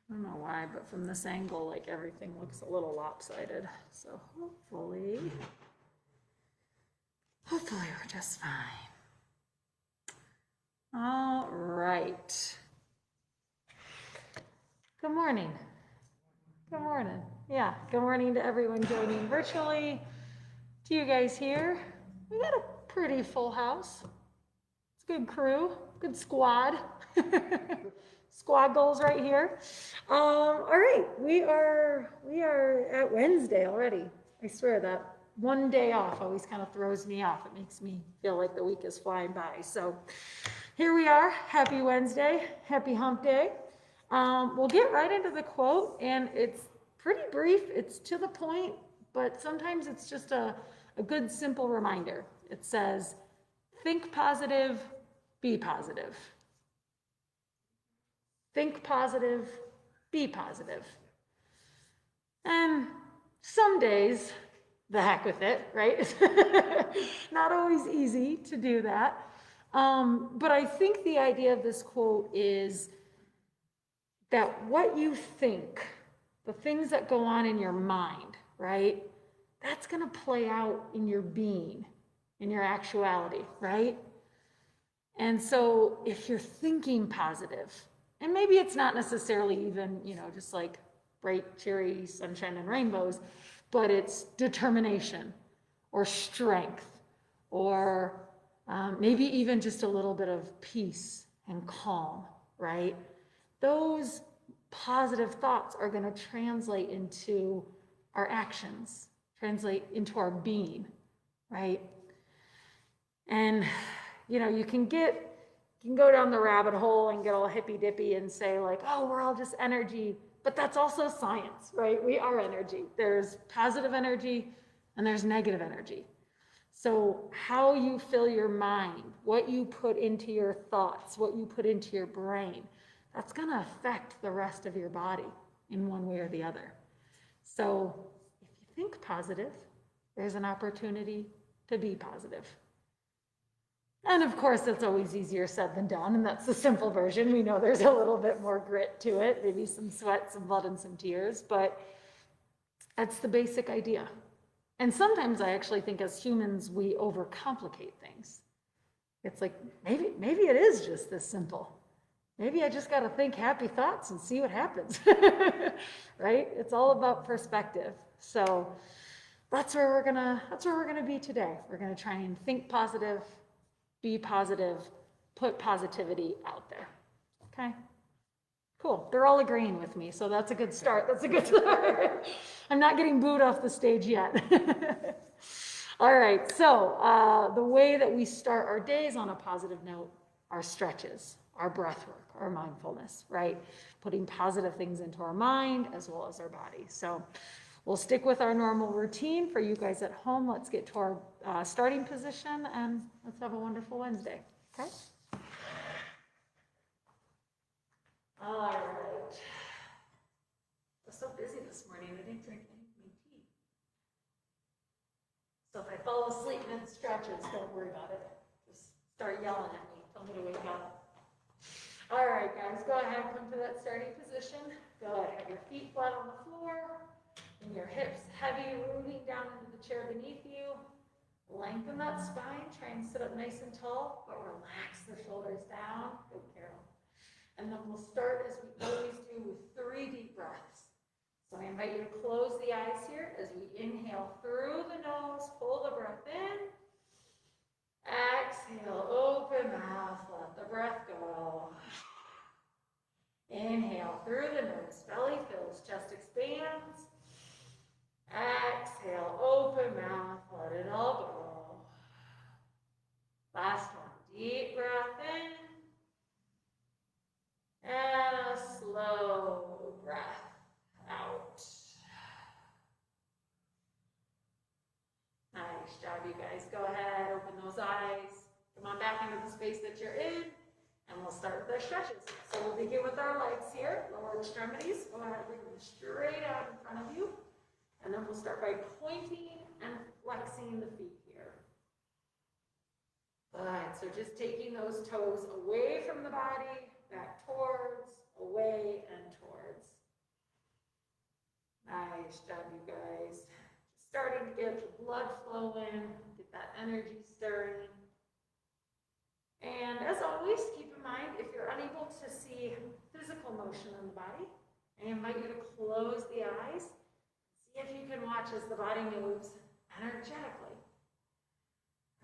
I don't know why, but from this angle, like everything looks a little lopsided. So hopefully we're just fine. All right. Good morning. Good morning. Yeah, good morning to everyone joining virtually. To you guys here, we got a pretty full house. It's a good crew, good squad. Squad goals right here. All right, we are at Wednesday already. I swear that one day off always kind of throws me off. It makes me feel like the week is flying by. So here we are. Happy Wednesday. Happy hump day. We'll get right into the quote, and it's pretty brief. It's to the point, but sometimes it's just a good simple reminder. It says, think positive, be positive. Think positive, be positive. And some days, the heck with it, right? Not always easy to do that. But I think the idea of this quote is that what you think, the things that go on in your mind, right? That's going to play out in your being, in your actuality, right? And so if you're thinking positive, and maybe it's not necessarily even, just like bright, cheery sunshine and rainbows, but it's determination or strength or maybe even just a little bit of peace and calm, right? Those positive thoughts are going to translate into our actions, translate into our being, right? And you can go down the rabbit hole and get all hippy dippy and say like, oh, we're all just energy, but that's also science, right? We are energy. There's positive energy and there's negative energy. So how you fill your mind, what you put into your thoughts, what you put into your brain, that's going to affect the rest of your body in one way or the other. So if you think positive, there's an opportunity to be positive. And of course, it's always easier said than done, and that's the simple version. We know there's a little bit more grit to it, maybe some sweat, some blood, and some tears, but that's the basic idea. And sometimes I actually think as humans, we overcomplicate things. It's like, maybe it is just this simple. Maybe I just got to think happy thoughts and see what happens, right? It's all about perspective. So that's where we're gonna be today. We're gonna try and think positive, be positive, put positivity out there. Okay? Cool. They're all agreeing with me, so that's a good start. That's a good start. I'm not getting booed off the stage yet. All right, so the way that we start our days on a positive note are stretches, our breath work, our mindfulness, right? Putting positive things into our mind as well as our body. So we'll stick with our normal routine. For you guys at home, let's get to our starting position and let's have a wonderful Wednesday, okay? All right. I was so busy this morning, I didn't drink any of my tea. So if I fall asleep mid stretches, don't worry about it. Just start yelling at me, tell me to wake up. All right, guys, go ahead, come to that starting position. Go ahead, have your feet flat on the floor, and your hips heavy, rooting down into the chair beneath you. Lengthen that spine, try and sit up nice and tall, but relax the shoulders down. Good, Carol. And then we'll start as we always do with 3 deep breaths. So I invite you to close the eyes here as we inhale through the nose, pull the breath in. Exhale, open mouth, let the breath go. Inhale through the nose, belly fills, chest expands. Exhale, open mouth, let it all go. Last one, deep breath in. And a slow breath out. Nice job, you guys. Go ahead, open those eyes. Come on back into the space that you're in, and we'll start with our stretches. So we'll begin with our legs here, lower extremities. Go ahead, bring them straight out in front of you. And then we'll start by pointing and flexing the feet here. Good, so just taking those toes away from the body, back towards, away, and towards. Nice job, you guys. Starting to get the blood flowing, get that energy stirring. And as always, keep in mind, if you're unable to see physical motion in the body, I invite you to close the eyes. See if you can watch as the body moves energetically.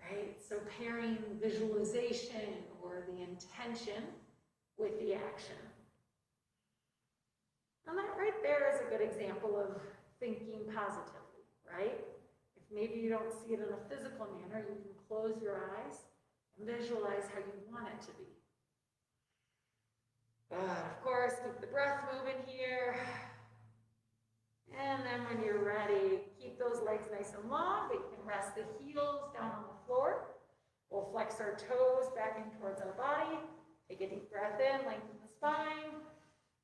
Right? So pairing visualization or the intention with the action. And that right there is a good example of thinking positively, right? If maybe you don't see it in a physical manner, you can close your eyes and visualize how you want it to be. Of course, keep the breath moving here. And then when you're ready, keep those legs nice and long, but you can rest the heels down on the floor. We'll flex our toes back in towards our body. Take a deep breath in, lengthen the spine.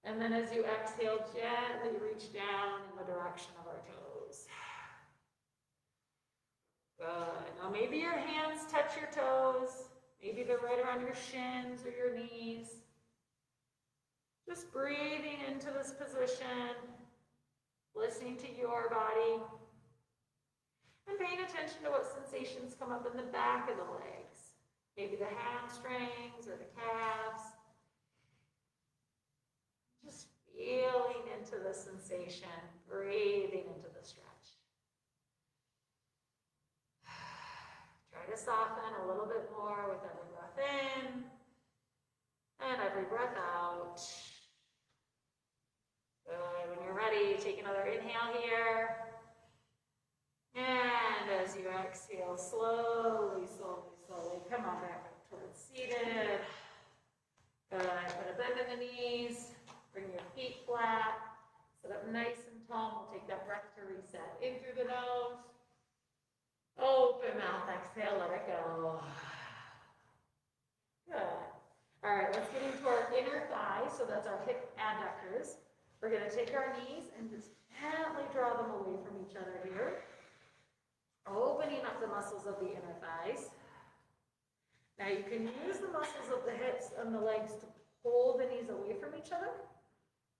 And then as you exhale, gently reach down in the direction of our toes. Good. Now maybe your hands touch your toes. Maybe they're right around your shins or your knees. Just breathing into this position, listening to your body, and paying attention to what sensations come up in the back of the legs. Maybe the hamstrings or the calves. Just feeling into the sensation, breathing into the stretch. Try to soften a little bit more with every breath in and every breath out. Good. When you're ready, take another inhale here. And as you exhale, slowly, slowly, slowly, come on back up towards seated. Good. Put a bend in the knees. Bring your feet flat. Sit up nice and tall. We'll take that breath to reset. In through the nose. Open mouth. Exhale. Let it go. Good. All right. Let's get into our inner thigh. So that's our hip adductors. We're going to take our knees and just gently draw them away from each other here. Opening up the muscles of the inner thighs. Now you can use the muscles of the hips and the legs to pull the knees away from each other.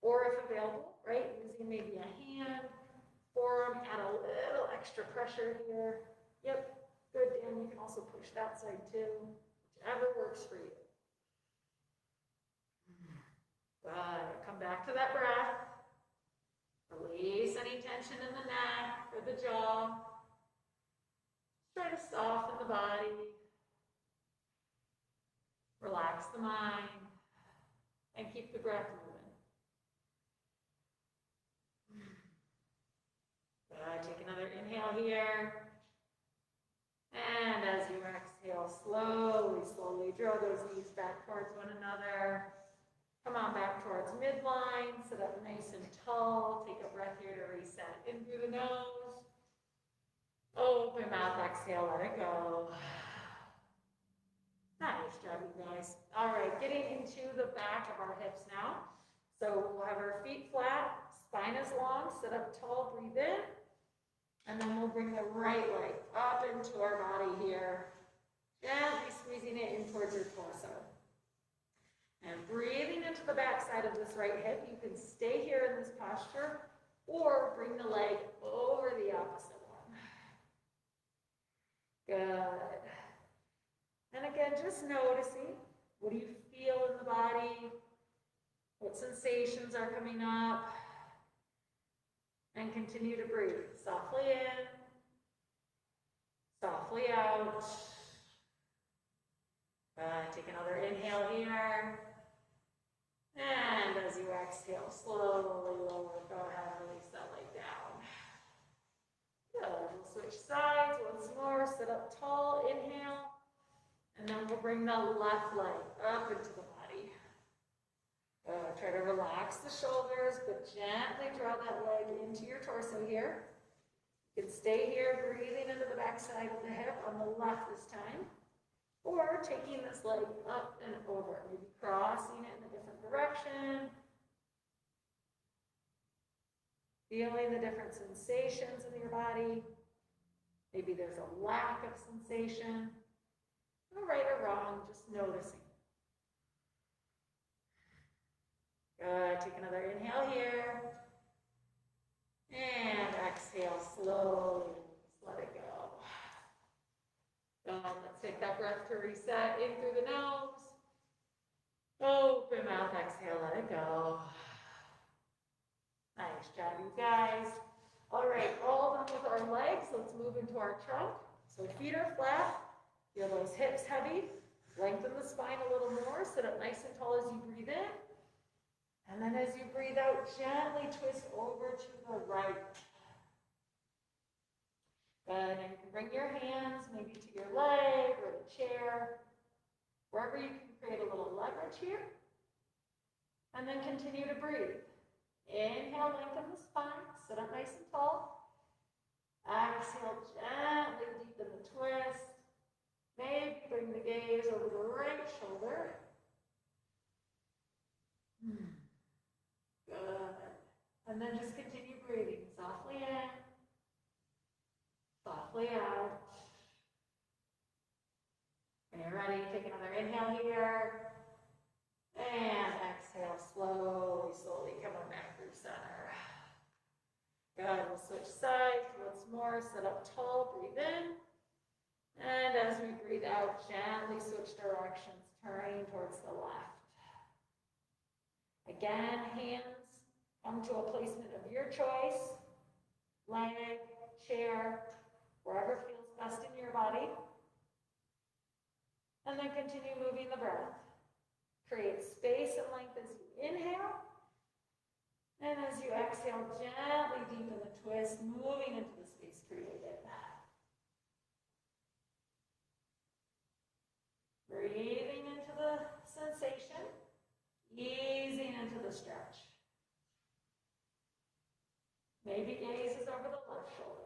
Or if available, right, using maybe a hand, forearm, add a little extra pressure here. Yep, good, Dan. You can also push that side too, whichever works for you. Good. Come back to that breath. Release any tension in the neck or the jaw. Try to soften the body. Relax the mind. And keep the breath moving. Good. Take another inhale here. And as you exhale, slowly, slowly draw those knees back towards one another. Come on back towards midline. Sit up nice and tall. Take a breath here to reset. In through the nose. Open mouth, exhale, let it go. Nice job, you guys. All right, getting into the back of our hips now. So we'll have our feet flat, spine is long, sit up tall, breathe in. And then we'll bring the right leg up into our body here. Gently squeezing it in towards your torso. And breathing into the back side of this right hip. You can stay here in this posture or bring the leg over the opposite one. Good. And again, just noticing, what do you feel in the body? What sensations are coming up? And continue to breathe. Softly in, softly out. Take another inhale here. And as you exhale, slowly lower. Go ahead, release that leg down. Good. We'll switch sides once more. Sit up tall, inhale. And then we'll bring the left leg up into the body. Try to relax the shoulders, but gently draw that leg into your torso here. You can stay here, breathing into the back side of the hip on the left this time. Or taking this leg up and over, maybe crossing it in a different direction. Feeling the different sensations in your body. Maybe there's a lack of sensation. No right or wrong, just noticing. Good. Take another inhale here. exhale, slowly let it go. Let's take that breath to reset in through the nose. Open mouth, exhale, let it go. Nice job, you guys. All right, all done with our legs. Let's move into our trunk. So feet are flat. Feel those hips heavy. Lengthen the spine a little more. Sit up nice and tall as you breathe in. And then as you breathe out, gently twist over to the right. Good, and you can bring your hands maybe to your leg or the chair, wherever you can create a little leverage here. And then continue to breathe. Inhale, lengthen the spine, sit up nice and tall. Exhale, gently deepen the twist. Maybe bring the gaze over the right shoulder. Good. And then just continue breathing softly in, softly out. When you're ready, take another inhale here. And exhale, slowly, slowly come on back through center. Good, we'll switch sides once more, sit up tall, breathe in. And as we breathe out, gently switch directions, turning towards the left. Again, hands come to a placement of your choice, leg, chair, wherever feels best in your body. And then continue moving the breath. Create space and length as you inhale. And as you exhale, gently deepen the twist, moving into the space created. Breathing into the sensation, easing into the stretch. Maybe gaze is over the left shoulder.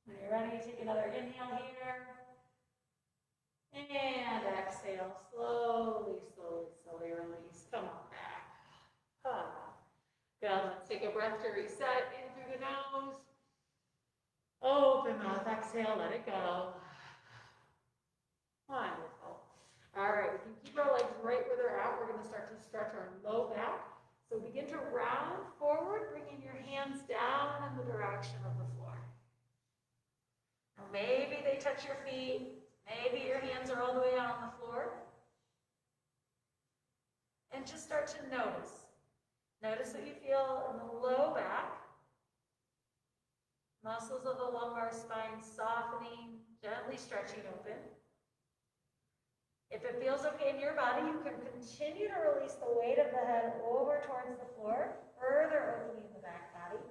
When you're ready, take another inhale here. And exhale, slowly, slowly, slowly release. Come on back. Good, let's take a breath to reset in through the nose. Open mouth, exhale, let it go. Wonderful. All right, we can keep our legs right where they're at. We're going to start to stretch our low back. So begin to round forward, bringing your hands down in the direction of the floor. Now maybe they touch your feet. Maybe your hands are all the way out on the floor. And just start to notice. Notice what you feel in the low back. Muscles of the lumbar spine softening, gently stretching open. If it feels okay in your body, you can continue to release the weight of the head over towards the floor, further opening the back body.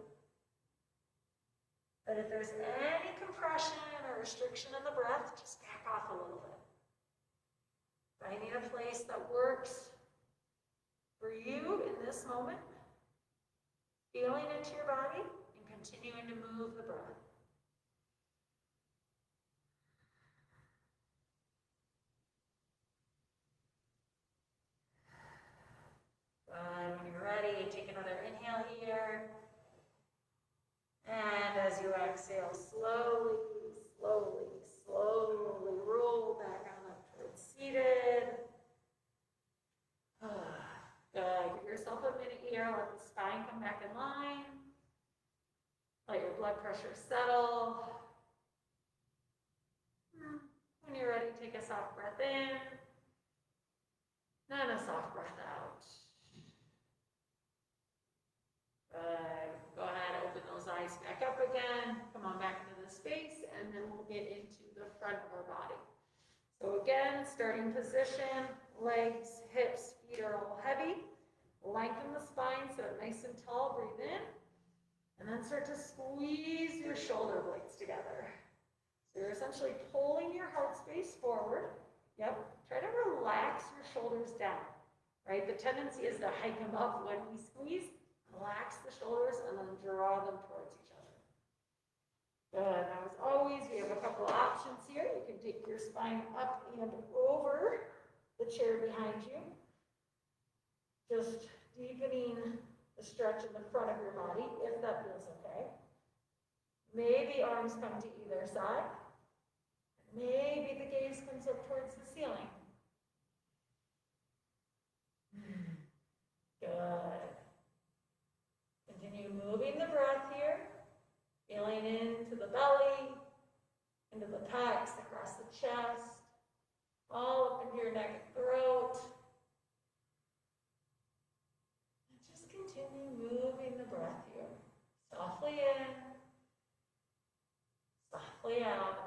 But if there's any compression or restriction in the breath, just back off a little bit. Finding a place that works for you in this moment, feeling into your body, and continuing to move the breath. When you're ready, take another inhale here. And as you exhale, slowly, slowly, slowly roll back on up towards seated. Good. Give yourself a minute here. Let the spine come back in line. Let your blood pressure settle. When you're ready, take a soft breath in. Then a soft breath out. Good. Go ahead, open those eyes back up again. Come on back into the space, and then we'll get into the front of our body. So again, starting position, legs, hips, feet are all heavy. Lengthen the spine, sit nice and tall, breathe in. And then start to squeeze your shoulder blades together. So you're essentially pulling your heart space forward. Yep. Try to relax your shoulders down, right? The tendency is to hike them up when we squeeze. Relax the shoulders and then draw them towards each other. Good. Now, as always, we have a couple of options here. You can take your spine up and over the chair behind you. Just deepening the stretch in the front of your body, if that feels okay. Maybe arms come to either side. Maybe the gaze comes up towards the ceiling. Good. open your neck and throat. And just continue moving the breath here. Softly in, softly out.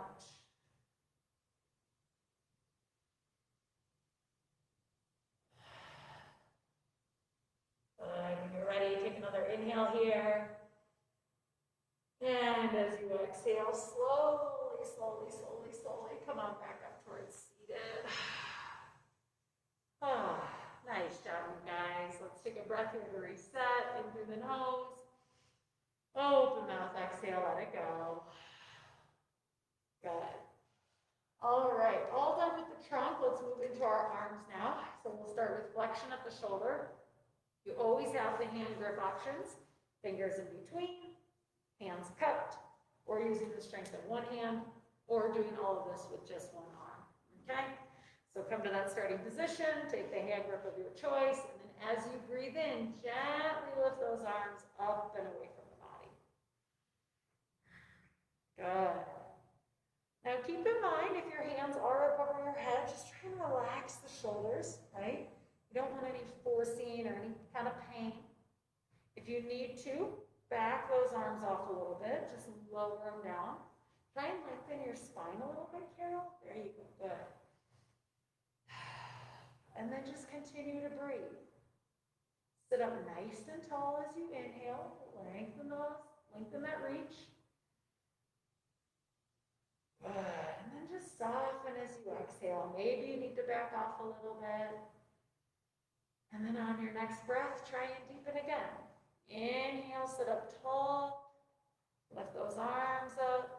When you're ready, take another inhale here. And as you exhale, slowly, slowly, slowly, slowly, come on back up towards seated. Oh, nice job, you guys. Let's take a breath here to reset. In through the nose. Open mouth, exhale, let it go. Good. All right, all done with the trunk. Let's move into our arms now. So we'll start with flexion at the shoulder. You always have the hand grip options. Fingers in between, hands cupped, or using the strength of one hand, or doing all of this with just one arm, okay? So come to that starting position, take the hand grip of your choice, and then as you breathe in, gently lift those arms up and away from the body. Good. Now keep in mind, if your hands are up over your head, just try and relax the shoulders, right? You don't want any forcing or any kind of pain. If you need to, back those arms off a little bit, just lower them down. Try and lengthen your spine a little bit, Carol. There you go, good. And then just continue to breathe. Sit up nice and tall as you inhale. Lengthen that reach. Good. And then just soften as you exhale. Maybe you need to back off a little bit. And then on your next breath, try and deepen again. Inhale, sit up tall. Lift those arms up.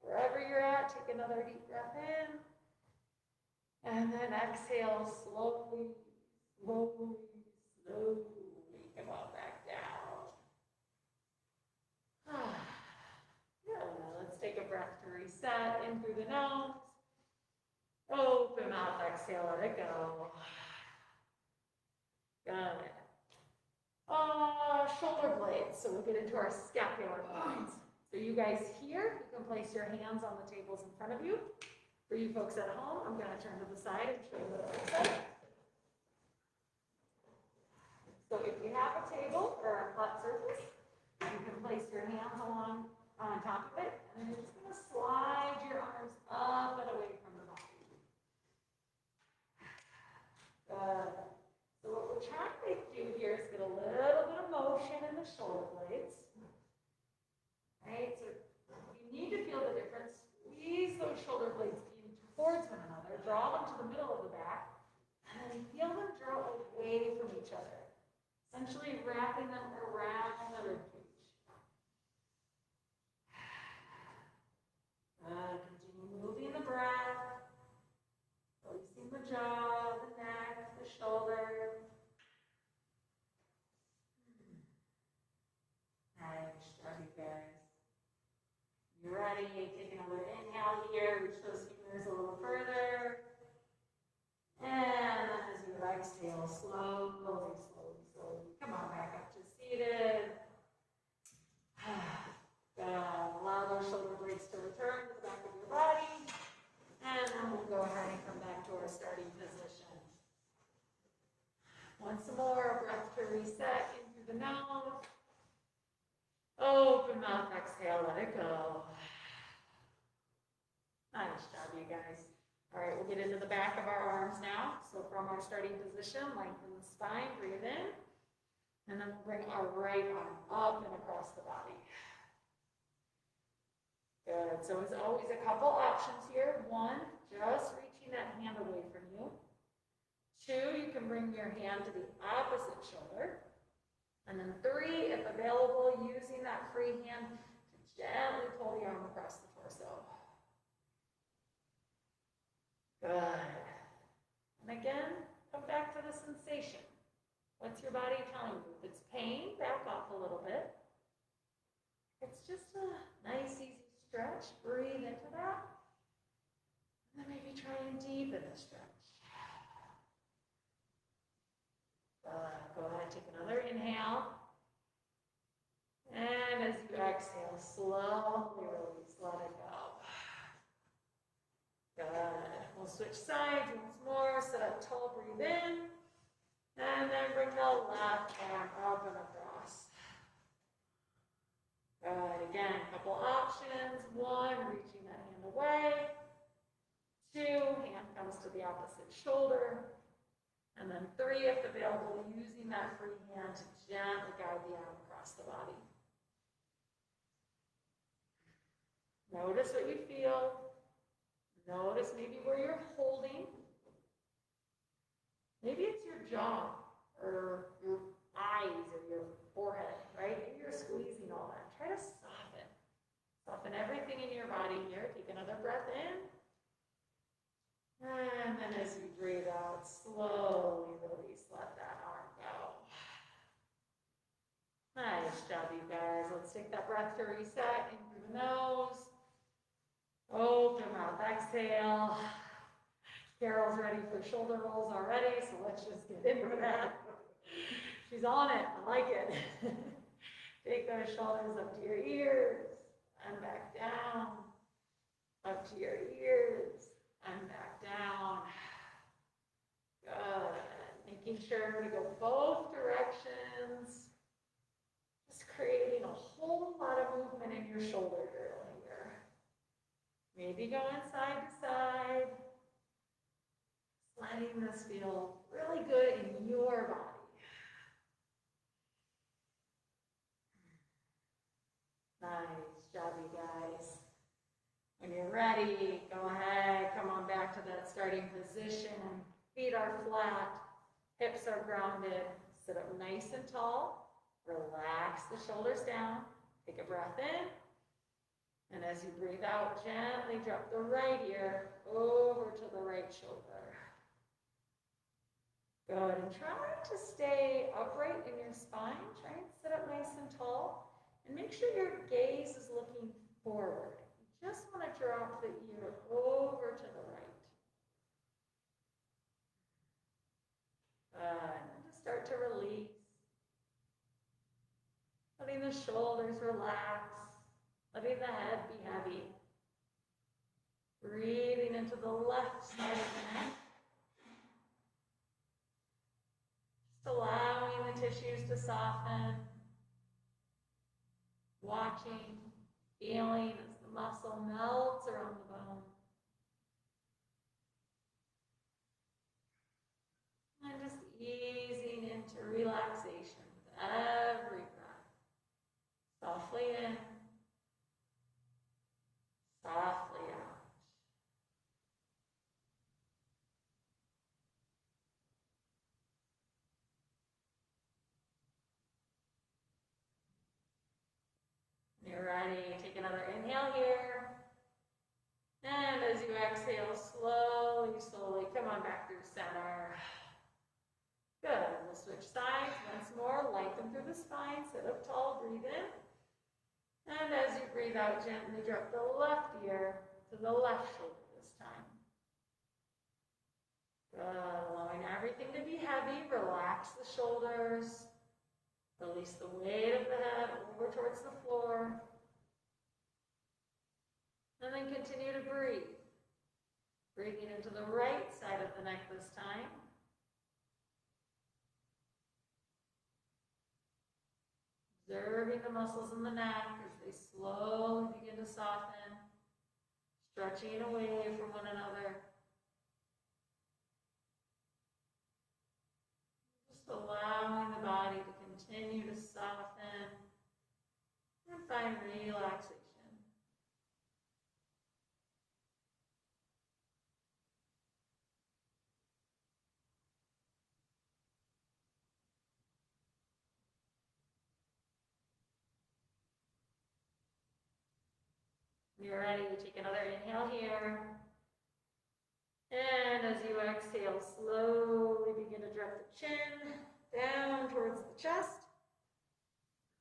Wherever you're at, take another deep breath in. And then exhale slowly, slowly, slowly. Come on back down. Good. Let's take a breath to reset. In through the nose. Open mouth, exhale, let it go. Got it. Shoulder blades. So we'll get into our scapular blades. So you guys here, you can place your hands on the tables in front of you. For you folks at home, I'm going to turn to the side and show you what it looks like. So if you have a table or a flat surface, you can place your hands on top of it, and then you're just going to slide your arms up and away from the body. Good. So what we're trying to do here is get a little bit of motion in the shoulder blades. Right? So you need to feel the difference. Squeeze those shoulder blades in towards one another. Draw them to the middle of the back. And then feel them draw away from each other. Essentially wrapping them around the rib cage. Continue moving the breath. Releasing the jaw, the neck, the shoulder. Nice job, you guys. You're ready. Take another inhale here. Reach those fingers a little further. And then as you exhale, slowly, slowly, slowly. Come on back up to seated. Allow those shoulder blades to return to the back of your body. And then we'll go ahead and come back to our starting position. Once more, breath to reset in through the nose. Open mouth, exhale, let it go. Nice job, you guys. All right, we'll get into the back of our arms now. So from our starting position, lengthen the spine, breathe in. And then we'll bring our right arm up and across the body. Good. So as always, a couple options here. One, just reaching that hand away from you. Two, you can bring your hand to the opposite shoulder. And then three, if available, using that free hand to gently pull the arm across the torso. Good. And again, come back to the sensation. What's your body telling you? If it's pain, back off a little bit. It's just a nice, easy stretch. Breathe into that. And then maybe try and deepen the stretch. Go ahead, take another inhale. And as you exhale, slowly release, let it go. Good. we'll switch sides once more. Sit up tall, breathe in. And then bring the left arm up and across. Good. Again, a couple options. One, reaching that hand away. Two, hand comes to the opposite shoulder. And then three, if available, using that free hand to gently guide the arm across the body. Notice what you feel. Notice maybe where you're holding. Maybe it's your jaw or your eyes or your forehead, right? Maybe you're squeezing all that. Try to soften. Soften everything in your body here. Take another breath in. And then as you breathe out, slowly release, let that arm go. Nice job, you guys. Let's take that breath to reset. In through the nose. Open mouth, exhale. Carol's ready for shoulder rolls already, so let's just get into that. She's on it, I like it. Take those shoulders up to your ears and back down. Up to your ears and back down. Good. Making sure to go both directions. Just creating a whole lot of movement in your shoulder girdle here. Maybe going side to side. Just letting this feel really good in your body. Nice job, you guys. When you're ready, go ahead, come on back to that starting position. Feet are flat, hips are grounded. Sit up nice and tall. Relax the shoulders down. Take a breath in. And as you breathe out, gently drop the right ear over to the right shoulder. Good. And try to stay upright in your spine. Try and sit up nice and tall. And make sure your gaze is looking forward. You just want to drop the ear over to the right. And then just start to release. Letting the shoulders relax. Letting the head be heavy. Breathing into the left side of the neck. Just allowing the tissues to soften. Watching, feeling as the muscle melts around the bone. And just easing into relaxation with every breath. Softly in. Softly out. When you're ready, take another inhale here. And as you exhale, slowly come on back through center. Good. We'll switch sides once more. Lengthen through the spine. Sit up tall. Breathe in. And as you breathe out, gently drop the left ear to the left shoulder this time. Good. Allowing everything to be heavy. Relax the shoulders. Release the weight of the head over towards the floor. And then continue to breathe. Breathing into the right side of the neck this time. Observing the muscles in the neck as they slowly begin to soften, stretching away from one another. Just allowing the body to continue to soften and find relaxation. When you're ready, take another inhale here. And as you exhale, slowly begin to drop the chin down towards the chest.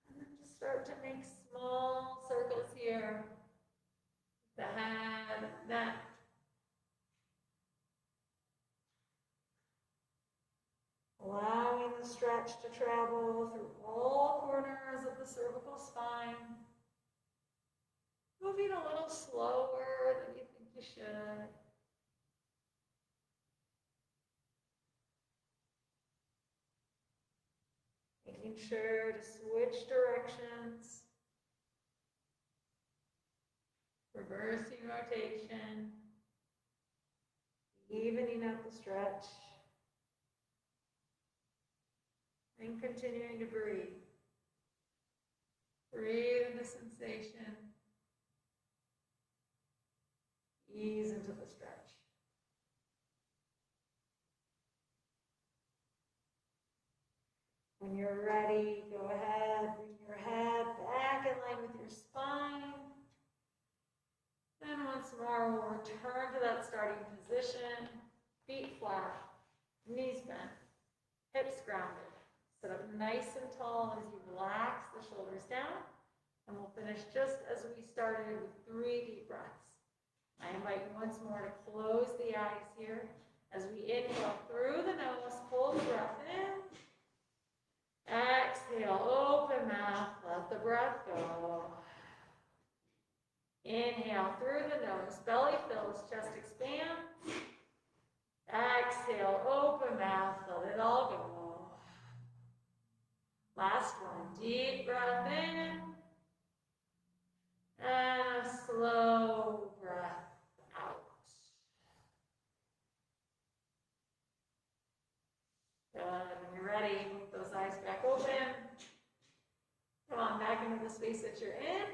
And then just start to make small circles here. The head, neck. Allowing the stretch to travel through all corners of the cervical spine. Moving a little slower than you think you should. making sure to switch directions, reversing rotation, evening out the stretch, and continuing to breathe. Breathe into sensation. Ease into the stretch. When you're ready, go ahead, bring your head back in line with your spine. Then once more, we'll return to that starting position. Feet flat, knees bent, hips grounded. Sit up nice and tall as you relax the shoulders down. And we'll finish just as we started with 3 deep breaths. I invite you once more to close the eyes here as we inhale through the nose, pull the breath in. Exhale, open mouth, let the breath go. Inhale through the nose, belly fills, chest expands. Exhale, open mouth, let it all go. Last one, deep breath in. And a slow breath out. Good. When you're ready, move those eyes back open. Come on back into the space that you're in.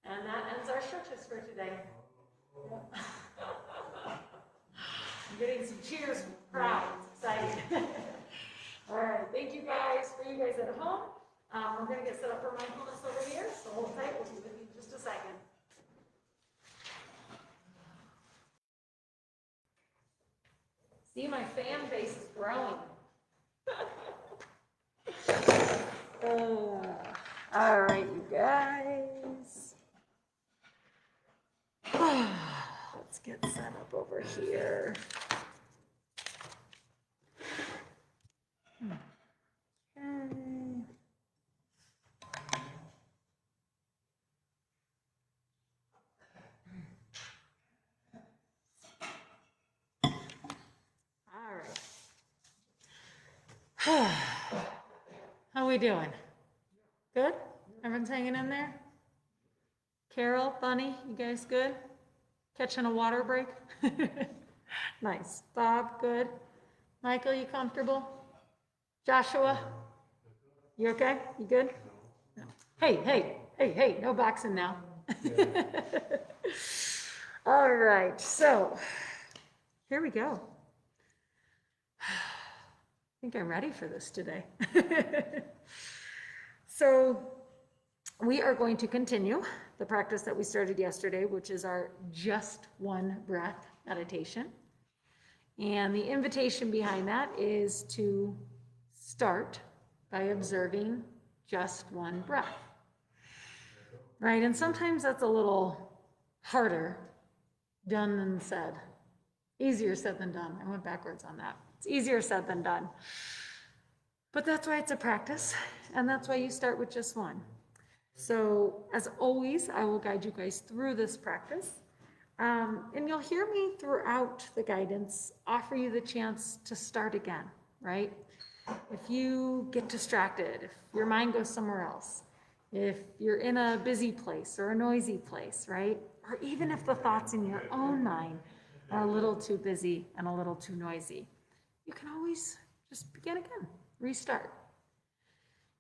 And that ends our stretches for today. I'm getting some cheers from the crowd. It's exciting. All right. Thank you guys. For you guys at home, we're going to get set up for mindfulness over here. So hold tight. We'll be with you in just a second. See, my fan base is growing. All right, you guys. Let's get set up over here. Okay. All right. How we doing? Good? Everyone's hanging in there? Carol, Bunny, you guys good? Catching a water break? Nice. Bob, good? Michael, you comfortable? Joshua, you okay? You good? No. Hey, no boxing now. All right, so here we go. I think I'm ready for this today. So we are going to continue the practice that we started yesterday, which is our just one breath meditation. And the invitation behind that is to start by observing just one breath. Right? And sometimes that's a little harder done than said. Easier said than done. I went backwards on that. It's easier said than done. But that's why it's a practice, and that's why you start with just one. So, as always, I will guide you guys through this practice. And you'll hear me throughout the guidance offer you the chance to start again, right? If you get distracted, if your mind goes somewhere else, if you're in a busy place or a noisy place, right? Or even if the thoughts in your own mind are a little too busy and a little too noisy, you can always just begin again, restart.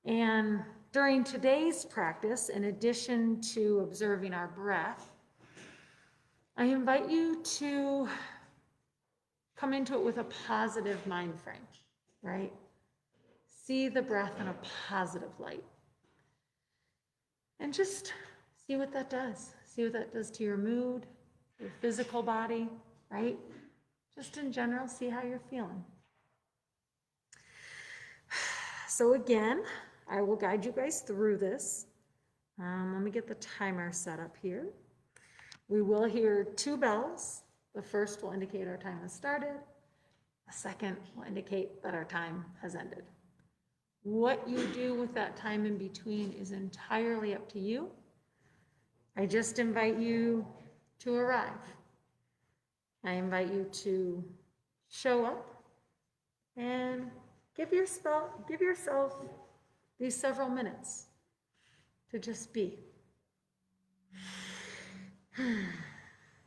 And during today's practice, in addition to observing our breath, I invite you to come into it with a positive mind frame, right? See the breath in a positive light. And just see what that does. See what that does to your mood, your physical body, right? Just in general, see how you're feeling. So again, I will guide you guys through this. Let me get the timer set up here. We will hear 2 bells. The first will indicate our time has started. The second will indicate that our time has ended. What you do with that time in between is entirely up to you. I just invite you to arrive. I invite you to show up and give yourself these several minutes to just be.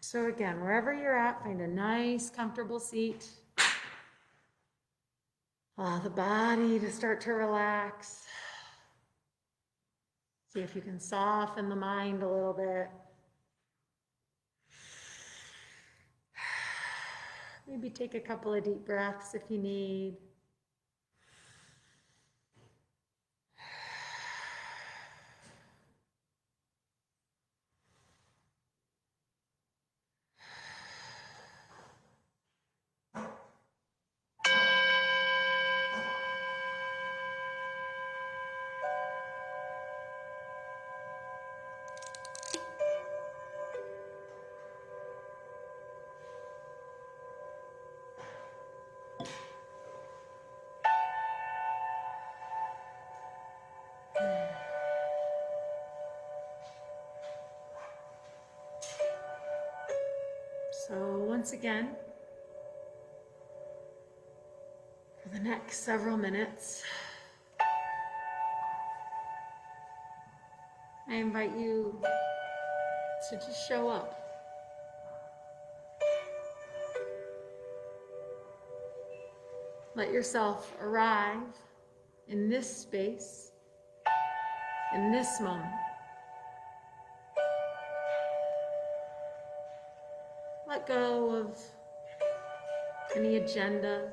So again, wherever you're at, find a nice, comfortable seat. Allow the body to start to relax. See if you can soften the mind a little bit. Maybe take a couple of deep breaths if you need. So once again, for the next several minutes, I invite you to just show up. Let yourself arrive in this space, in this moment. Let go of any agendas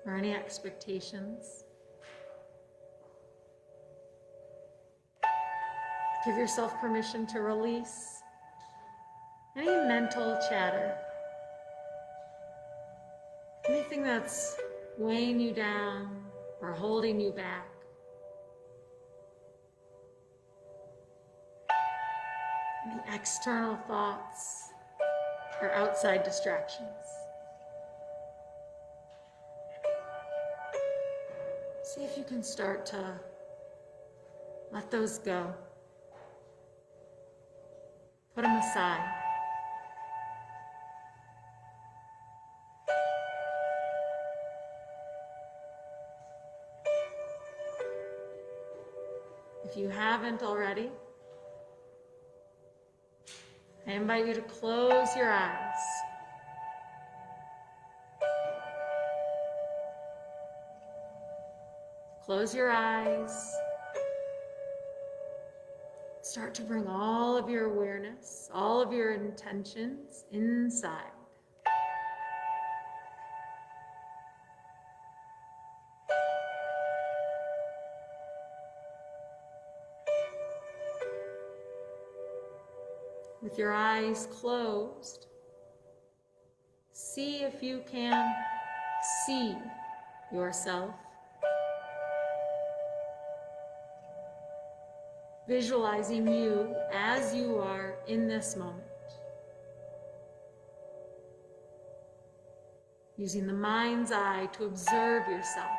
or any expectations. Give yourself permission to release any mental chatter, anything that's weighing you down or holding you back. Any external thoughts or outside distractions. See if you can start to let those go. Put them aside. If you haven't already, I invite you to close your eyes. Close your eyes. Start to bring all of your awareness, all of your intentions inside. With your eyes closed, see if you can see yourself. Visualizing you as you are in this moment. Using the mind's eye to observe yourself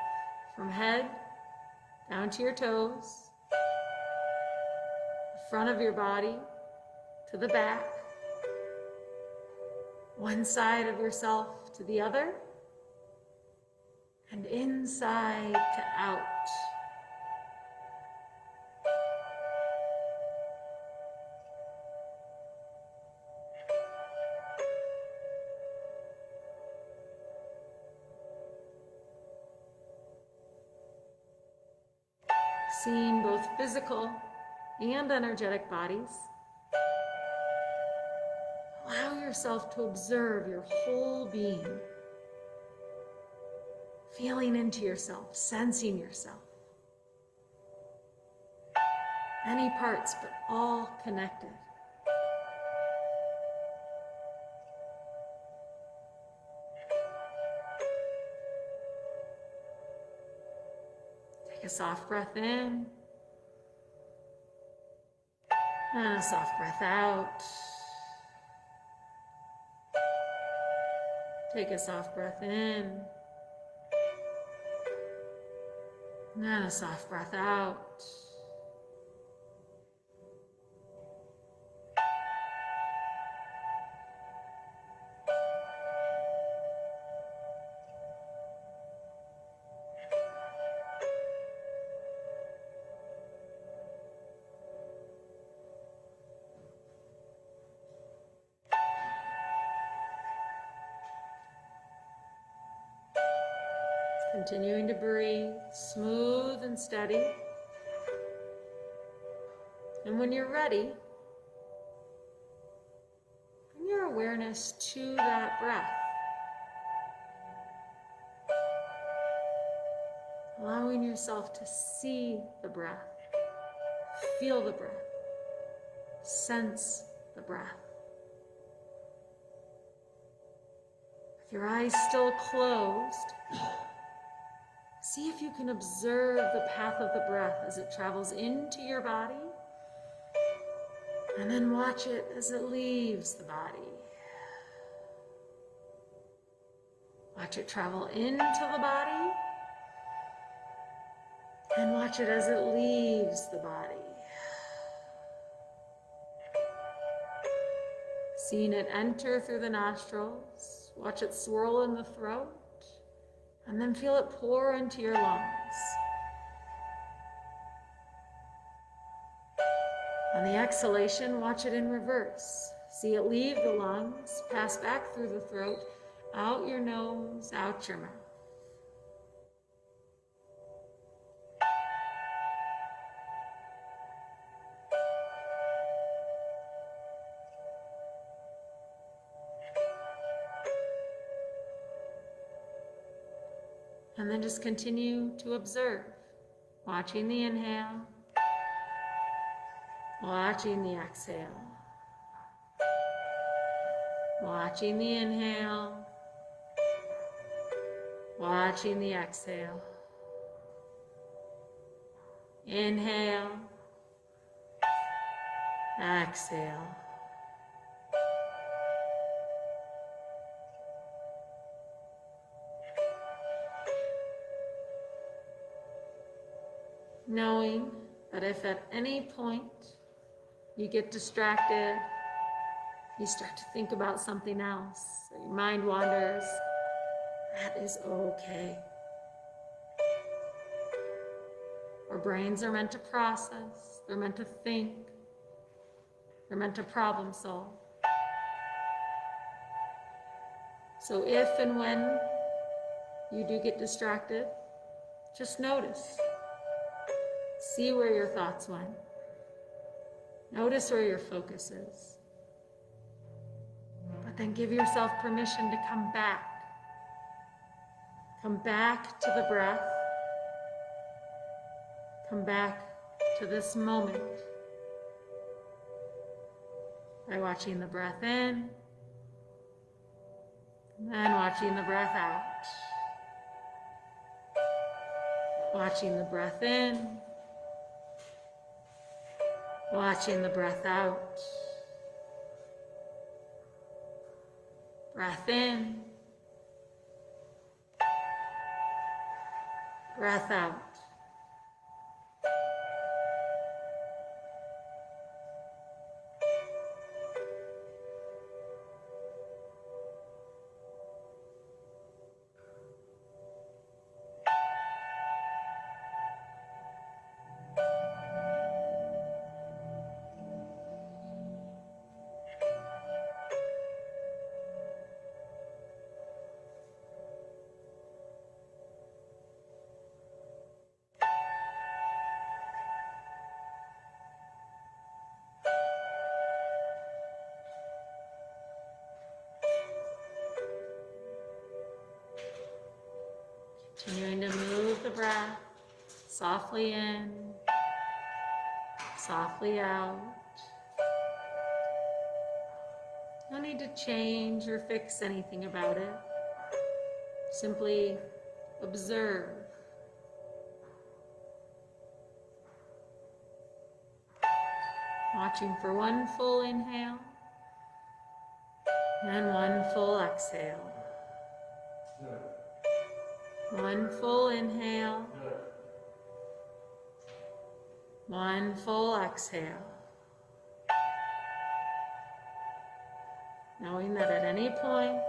from head down to your toes, the front of your body to the back, one side of yourself to the other, and inside to out. Seeing both physical and energetic bodies. Allow yourself to observe your whole being. Feeling into yourself, sensing yourself. Many parts, but all connected. Take a soft breath in. And a soft breath out. Take a soft breath in. And a soft breath out. Continuing to breathe, smooth and steady. And when you're ready, bring your awareness to that breath. Allowing yourself to see the breath, feel the breath, sense the breath. With your eyes still closed, see if you can observe the path of the breath as it travels into your body, and then watch it as it leaves the body. Watch it travel into the body, and watch it as it leaves the body. Seeing it enter through the nostrils, watch it swirl in the throat, and then feel it pour into your lungs. On the exhalation, watch it in reverse. See it leave the lungs, pass back through the throat, out your nose, out your mouth. And then just continue to observe, watching the inhale, watching the exhale, watching the inhale, watching the exhale. Inhale, exhale. Knowing that if at any point you get distracted, you start to think about something else, or your mind wanders, that is okay. Our brains are meant to process, they're meant to think, they're meant to problem solve. So if and when you do get distracted, just notice. See where your thoughts went. Notice where your focus is. But then give yourself permission to come back. Come back to the breath. Come back to this moment by watching the breath in and then watching the breath out. Watching the breath in, watching the breath out. Breath in, breath out. Continuing to move the breath softly in, softly out. No need to change or fix anything about it. Simply observe. Watching for one full inhale and one full exhale. One full inhale, one full exhale. Knowing that at any point,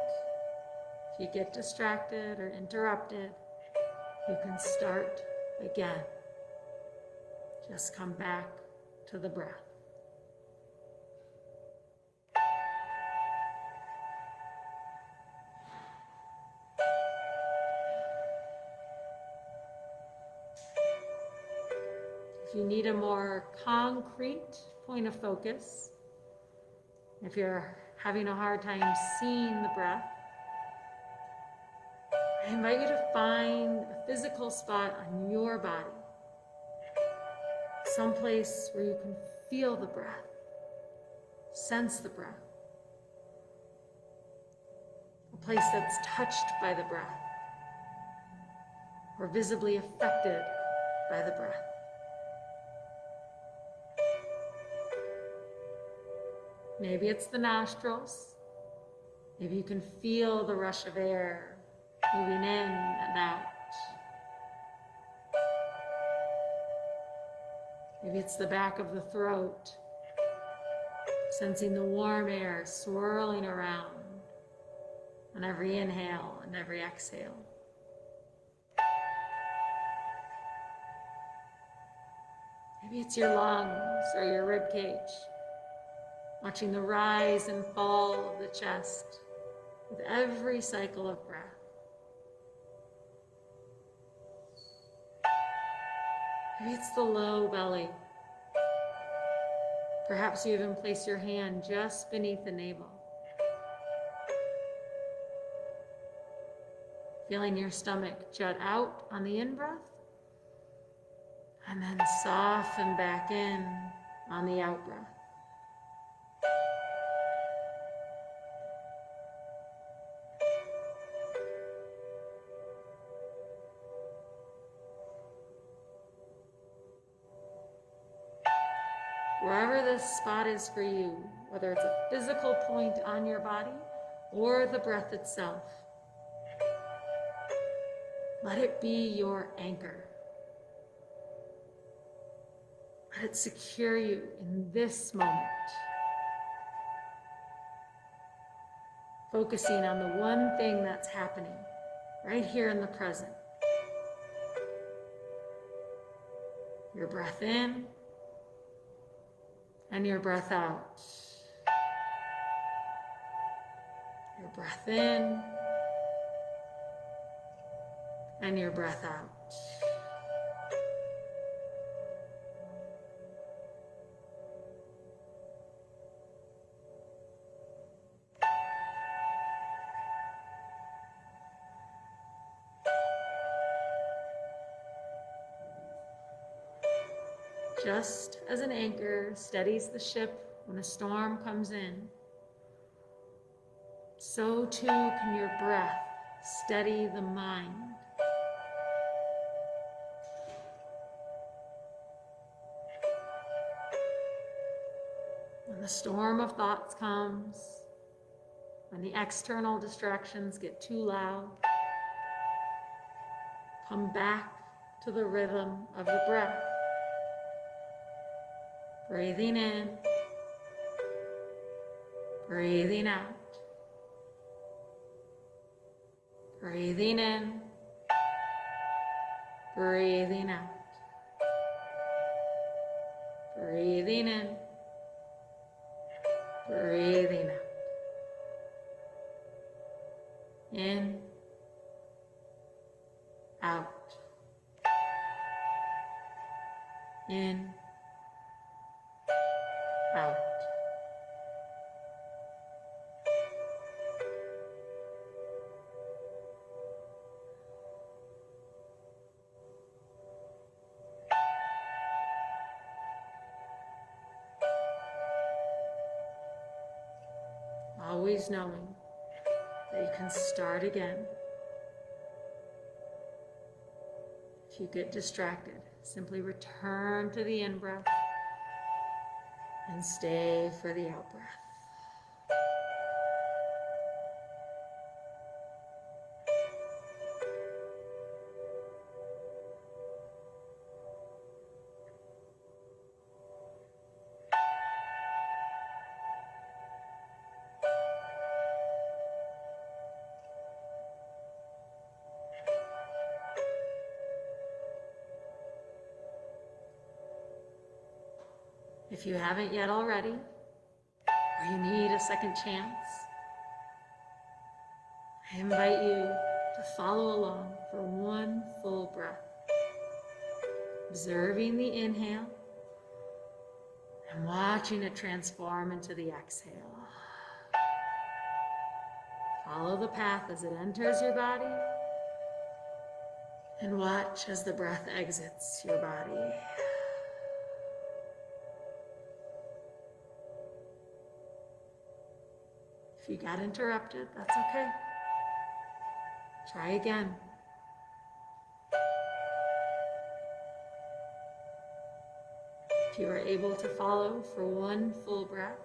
if you get distracted or interrupted, you can start again. Just come back to the breath. If you need a more concrete point of focus, if you're having a hard time seeing the breath, I invite you to find a physical spot on your body, someplace where you can feel the breath, sense the breath, a place that's touched by the breath or visibly affected by the breath. Maybe it's the nostrils. Maybe you can feel the rush of air moving in and out. Maybe it's the back of the throat, sensing the warm air swirling around on every inhale and every exhale. Maybe it's your lungs or your rib cage, watching the rise and fall of the chest with every cycle of breath. Maybe it's the low belly. Perhaps you even place your hand just beneath the navel, feeling your stomach jut out on the in-breath and then soften back in on the out-breath. Wherever this spot is for you, whether it's a physical point on your body or the breath itself, let it be your anchor. Let it secure you in this moment, focusing on the one thing that's happening right here in the present. Your breath in and your breath out. Your breath in and your breath out. Just as an anchor steadies the ship when a storm comes in, so too can your breath steady the mind. When the storm of thoughts comes, when the external distractions get too loud, come back to the rhythm of the breath. Breathing in, breathing out. Breathing in, breathing out. Breathing in, breathing out. In, out. In, out. Always knowing that you can start again. If you get distracted, simply return to the in-breath and stay for the out-breath. If you haven't yet already, or you need a second chance, I invite you to follow along for one full breath. observing the inhale and watching it transform into the exhale. Follow the path as it enters your body and watch as the breath exits your body. If you got interrupted, that's okay. Try again. If you are able to follow for one full breath,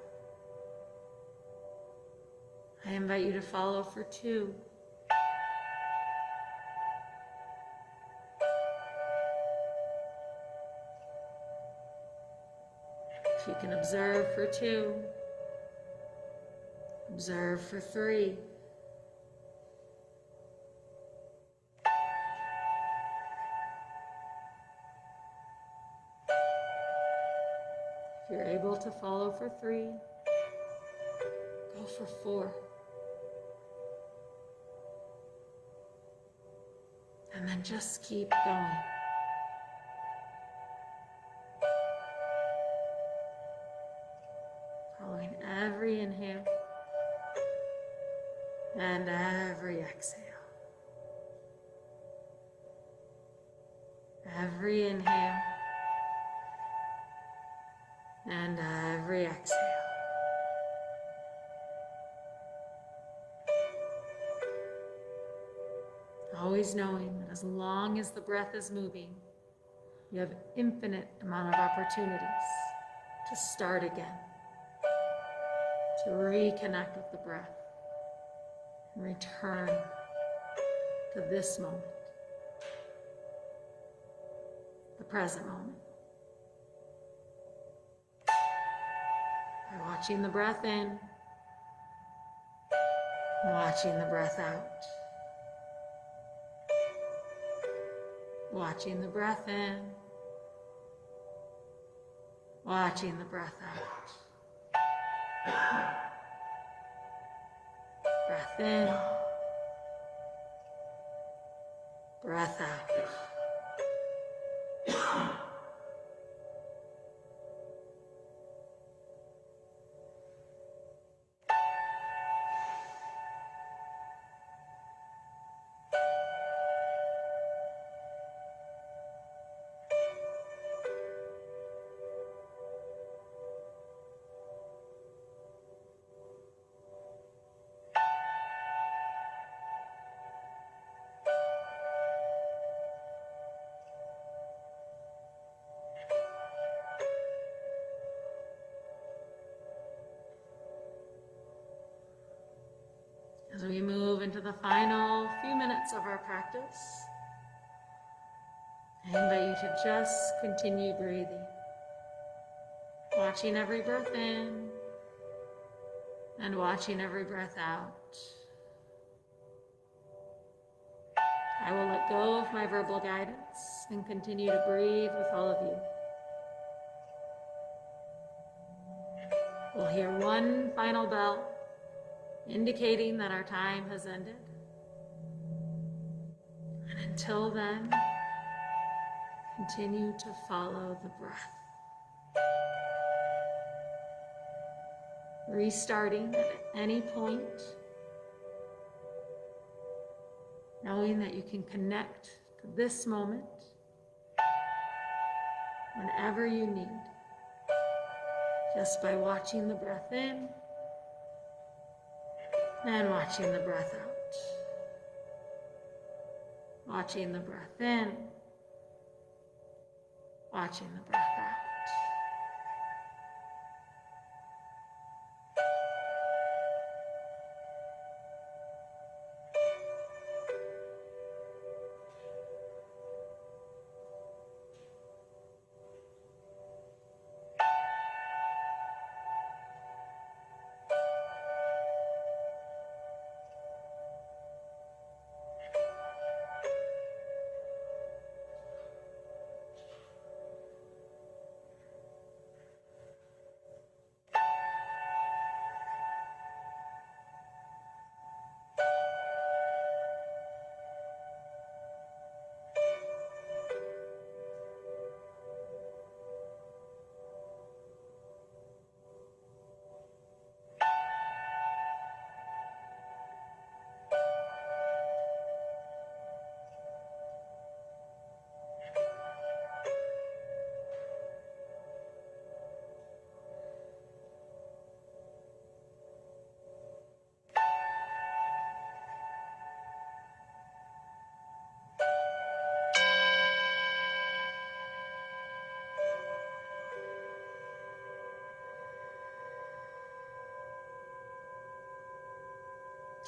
I invite you to follow for 2. If you can observe for 2, observe for 3. If you're able to follow for 3, go for 4. And then just keep going. Following every inhale and every exhale. Every inhale and every exhale. Always knowing that as long as the breath is moving, you have infinite amount of opportunities to start again, to reconnect with the breath and return to this moment, the present moment. By watching the breath in, watching the breath out. Watching the breath in, watching the breath out. Breath in, breath out. As we move into the final few minutes of our practice, I invite you to just continue breathing, watching every breath in and watching every breath out. I will let go of my verbal guidance and continue to breathe with all of you. We'll hear one final bell indicating that our time has ended. And until then, continue to follow the breath. Restarting at any point, knowing that you can connect to this moment whenever you need, just by watching the breath in and watching the breath out. Watching the breath in, watching the breath out.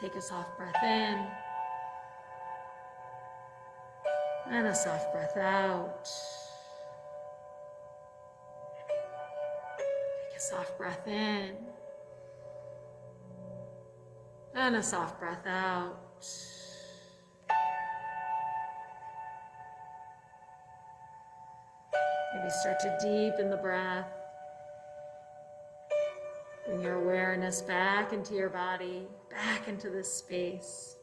Take a soft breath in and a soft breath out. Take a soft breath in and a soft breath out. Maybe start to deepen the breath. Bring your awareness back into your body, back into this space.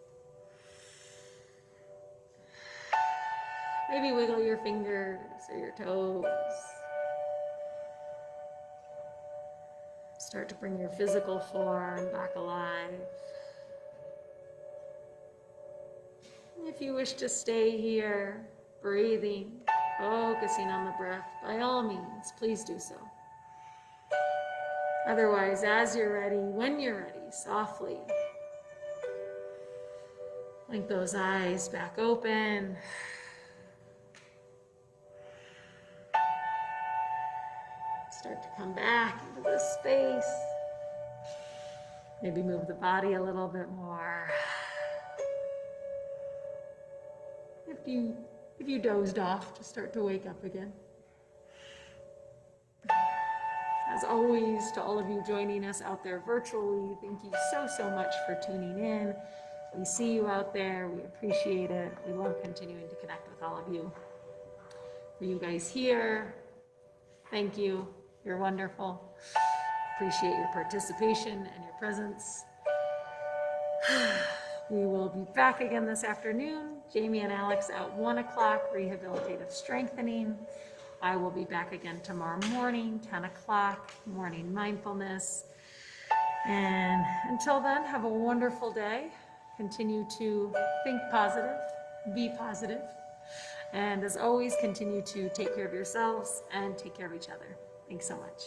Maybe wiggle your fingers or your toes. Start to bring your physical form back alive. If you wish to stay here, breathing, focusing on the breath, by all means, please do so. Otherwise, as you're ready, when you're ready, softly blink those eyes back open. Start to come back into this space. Maybe move the body a little bit more. If you dozed off, just start to wake up again. As always, to all of you joining us out there virtually, thank you so much for tuning in. We see you out there. We appreciate it. We love continuing to connect with all of you. For you guys here, thank you. You're wonderful. Appreciate your participation and your presence. We will be back again this afternoon. Jamie and Alex at 1 o'clock, rehabilitative strengthening. I will be back again tomorrow morning, 10 o'clock, morning mindfulness. And until then, have a wonderful day. Continue to think positive, be positive. And as always, continue to take care of yourselves and take care of each other. Thanks so much.